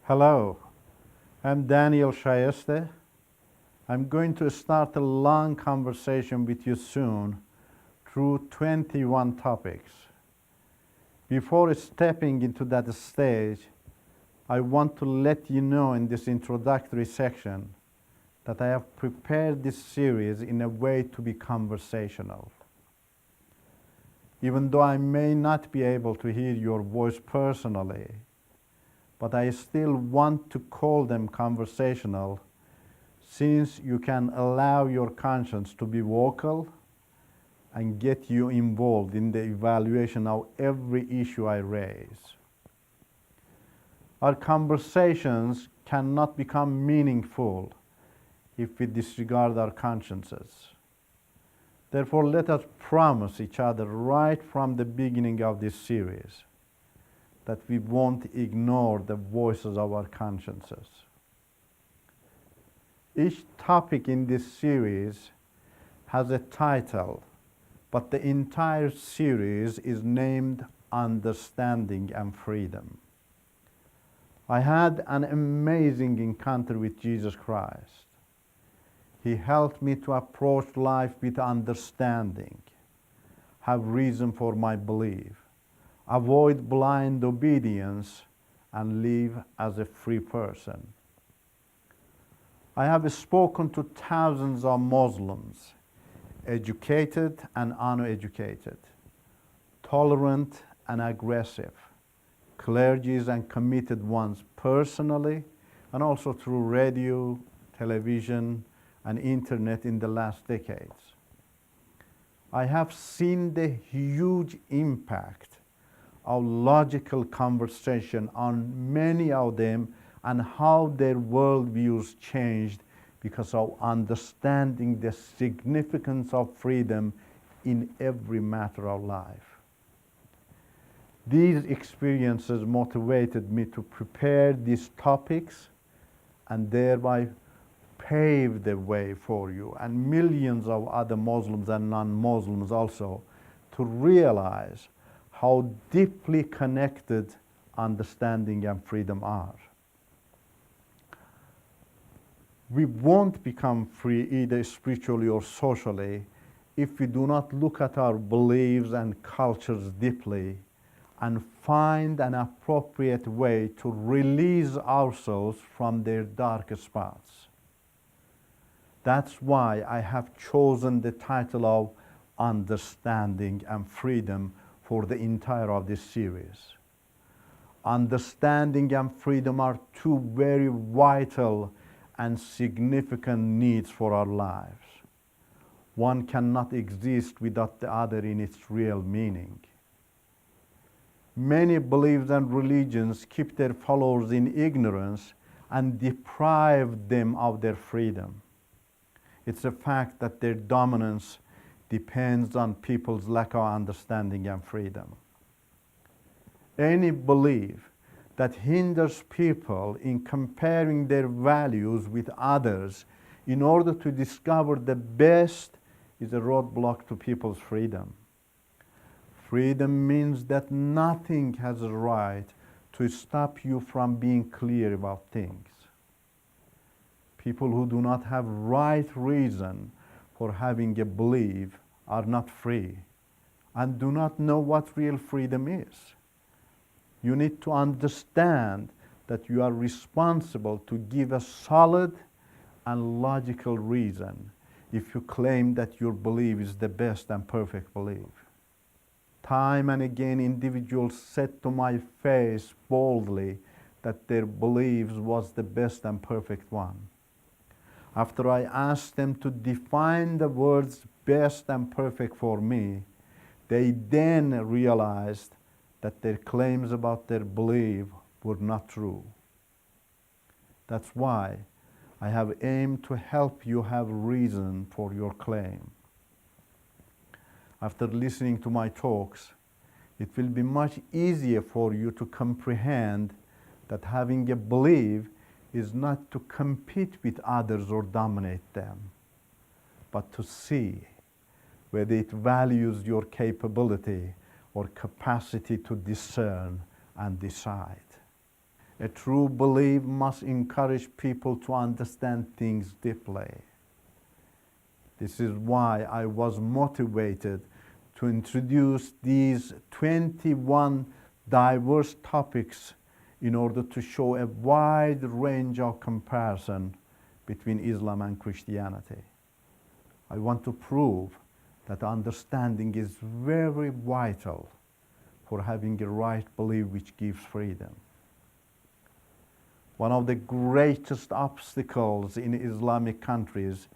Hello, I'm Daniel Shayesteh. I'm going to start a long conversation with you soon through 21 topics. Before stepping into that stage, I want to let you know in this introductory section that I have prepared this series in a way to be conversational. Even though I may not be able to hear your voice personally, but I still want to call them conversational, since you can allow your conscience to be vocal and get you involved in the evaluation of every issue I raise. Our conversations cannot become meaningful if we disregard our consciences. Therefore, let us promise each other right from the beginning of this series that we won't ignore the voices of our consciences. Each topic in this series has a title, but the entire series is named Understanding and Freedom. I had an amazing encounter with Jesus Christ. He helped me to approach life with understanding, have reason for my belief, avoid blind obedience, and live as a free person. I have spoken to thousands of Muslims, educated and uneducated, tolerant and aggressive, clergies and committed ones personally, and also through radio, television, and internet in the last decades. I have seen the huge impact of logical conversation on many of them and how their worldviews changed because of understanding the significance of freedom in every matter of life. These experiences motivated me to prepare these topics and thereby pave the way for you and millions of other Muslims and non-Muslims also to realize how deeply connected understanding and freedom are. We won't become free either spiritually or socially if we do not look at our beliefs and cultures deeply and find an appropriate way to release ourselves from their dark spots. That's why I have chosen the title of Understanding and Freedom for the entire of this series. Understanding and freedom are two very vital and significant needs for our lives. One cannot exist without the other in its real meaning. Many beliefs and religions keep their followers in ignorance and deprive them of their freedom. It's a fact that their dominance depends on people's lack of understanding and freedom. Any belief that hinders people in comparing their values with others in order to discover the best is a roadblock to people's freedom. Freedom means that nothing has a right to stop you from being clear about things. People who do not have right reason for having a belief are not free and do not know what real freedom is. You need to understand that you are responsible to give a solid and logical reason if you claim that your belief is the best and perfect belief. Time and again, individuals said to my face boldly that their beliefs was the best and perfect one. After I asked them to define the words best and perfect for me, they then realized that their claims about their belief were not true. That's why I have aimed to help you have reason for your claim. After listening to my talks, it will be much easier for you to comprehend that having a belief is not to compete with others or dominate them, but to see whether it values your capability or capacity to discern and decide. A true belief must encourage people to understand things deeply. This is why I was motivated to introduce these 21 diverse topics in order to show a wide range of comparison between Islam and Christianity. I want to prove that understanding is very vital for having a right belief which gives freedom. One of the greatest obstacles in Islamic countries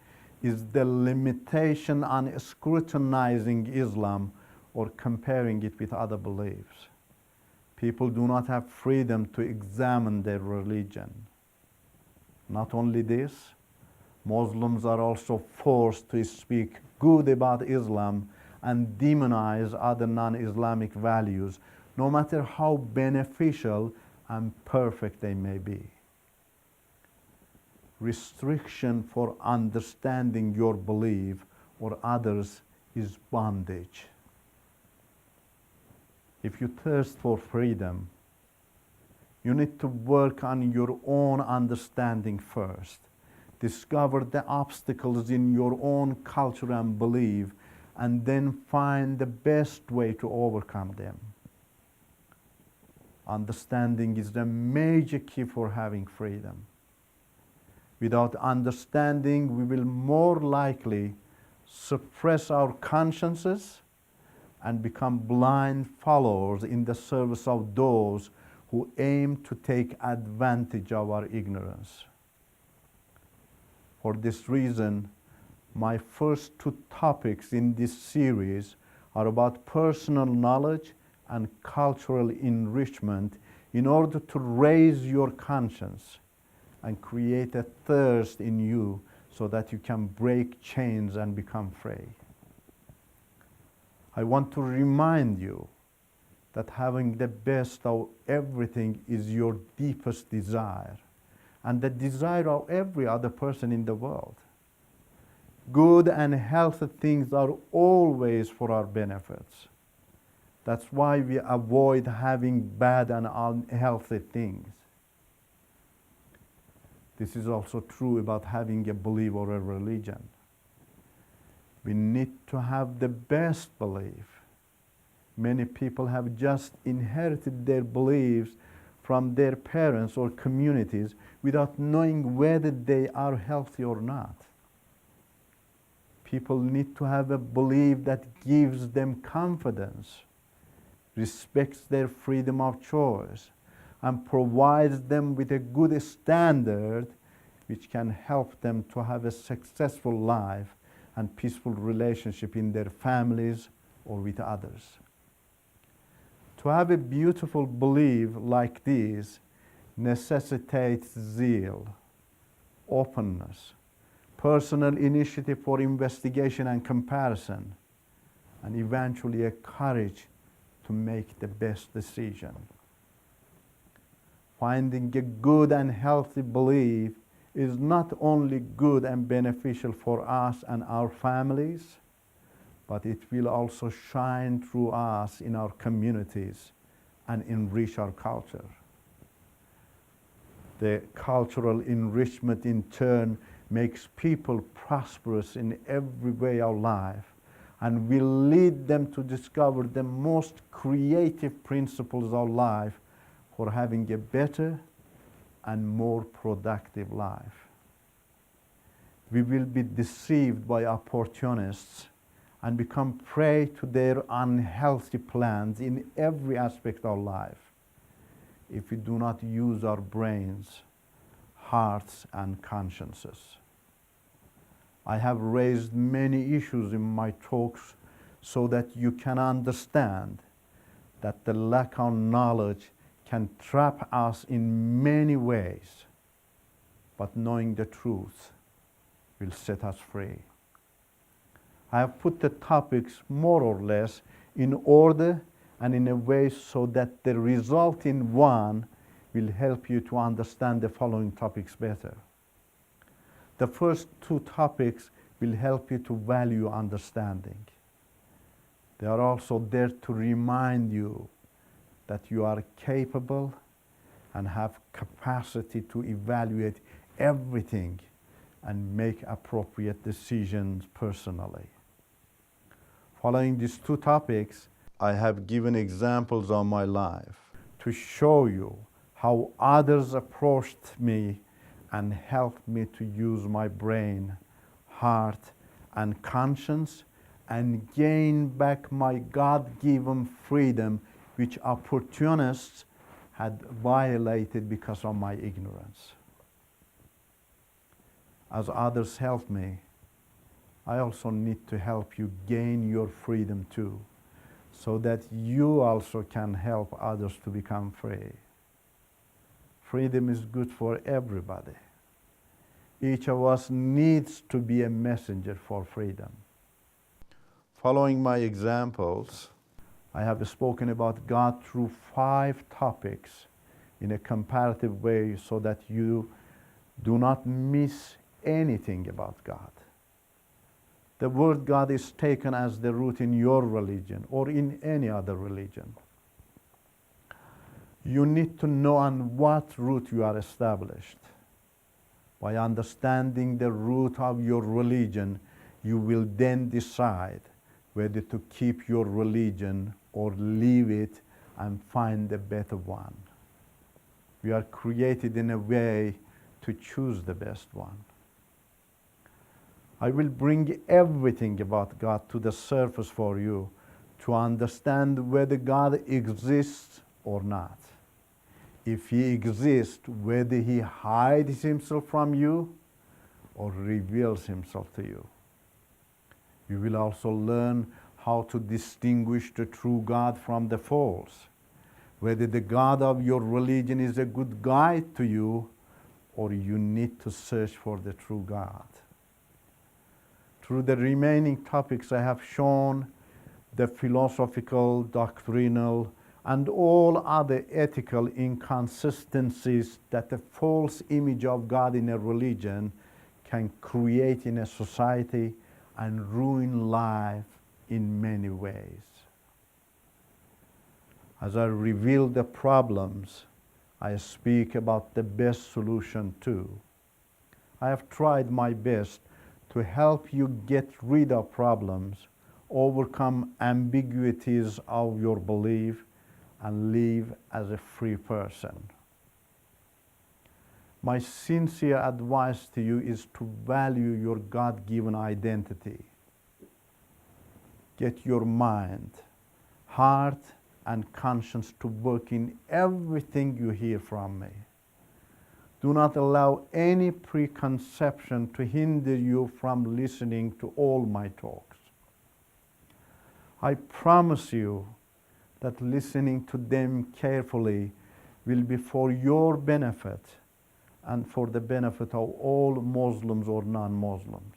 is the limitation on scrutinizing Islam or comparing it with other beliefs. People do not have freedom to examine their religion. Not only this, Muslims are also forced to speak good about Islam and demonize other non-Islamic values, no matter how beneficial and perfect they may be. Restriction for understanding your belief or others is bondage. If you thirst for freedom, you need to work on your own understanding first. Discover the obstacles in your own culture and belief, and then find the best way to overcome them. Understanding is the major key for having freedom. Without understanding, we will more likely suppress our consciences and become blind followers in the service of those who aim to take advantage of our ignorance. For this reason, my first two topics in this series are about personal knowledge and cultural enrichment in order to raise your conscience and create a thirst in you so that you can break chains and become free. I want to remind you that having the best of everything is your deepest desire and the desire of every other person in the world. Good and healthy things are always for our benefits. That's why we avoid having bad and unhealthy things. This is also true about having a belief or a religion. We need to have the best belief. Many people have just inherited their beliefs from their parents or communities without knowing whether they are healthy or not. People need to have a belief that gives them confidence, respects their freedom of choice, and provides them with a good standard which can help them to have a successful life and peaceful relationship in their families or with others. To have a beautiful belief like this necessitates zeal, openness, personal initiative for investigation and comparison, and eventually a courage to make the best decision. Finding a good and healthy belief is not only good and beneficial for us and our families, but it will also shine through us in our communities and enrich our culture. The cultural enrichment in turn makes people prosperous in every way of life and will lead them to discover the most creative principles of life for having a better and more productive life. We will be deceived by opportunists and become prey to their unhealthy plans in every aspect of life if we do not use our brains, hearts, and consciences. I have raised many issues in my talks so that you can understand that the lack of knowledge can trap us in many ways, but knowing the truth will set us free. I have put the topics more or less in order and in a way so that the result in one will help you to understand the following topics better. The first two topics will help you to value understanding. They are also there to remind you that you are capable and have capacity to evaluate everything and make appropriate decisions personally. Following these two topics, I have given examples of my life to show you how others approached me and helped me to use my brain, heart, and conscience and gain back my God-given freedom, which opportunists had violated because of my ignorance. As others help me, I also need to help you gain your freedom too, so that you also can help others to become free. Freedom is good for everybody. Each of us needs to be a messenger for freedom. Following my examples, I have spoken about God through 5 topics in a comparative way so that you do not miss anything about God. The word God is taken as the root in your religion or in any other religion. You need to know on what root you are established. By understanding the root of your religion, you will then decide whether to keep your religion or leave it and find a better one. We are created in a way to choose the best one. I will bring everything about God to the surface for you to understand whether God exists or not. If He exists, whether He hides Himself from you or reveals Himself to you. You will also learn how to distinguish the true God from the false, whether the God of your religion is a good guide to you or you need to search for the true God. Through the remaining topics, I have shown the philosophical, doctrinal, and all other ethical inconsistencies that a false image of God in a religion can create in a society and ruin life in many ways. As I reveal the problems, I speak about the best solution too. I have tried my best to help you get rid of problems, overcome ambiguities of your belief, and live as a free person. My sincere advice to you is to value your God-given identity. Get your mind, heart, and conscience to work in everything you hear from me. Do not allow any preconception to hinder you from listening to all my talks. I promise you that listening to them carefully will be for your benefit and for the benefit of all Muslims or non-Muslims.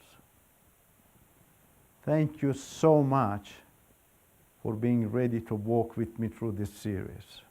Thank you so much for being ready to walk with me through this series.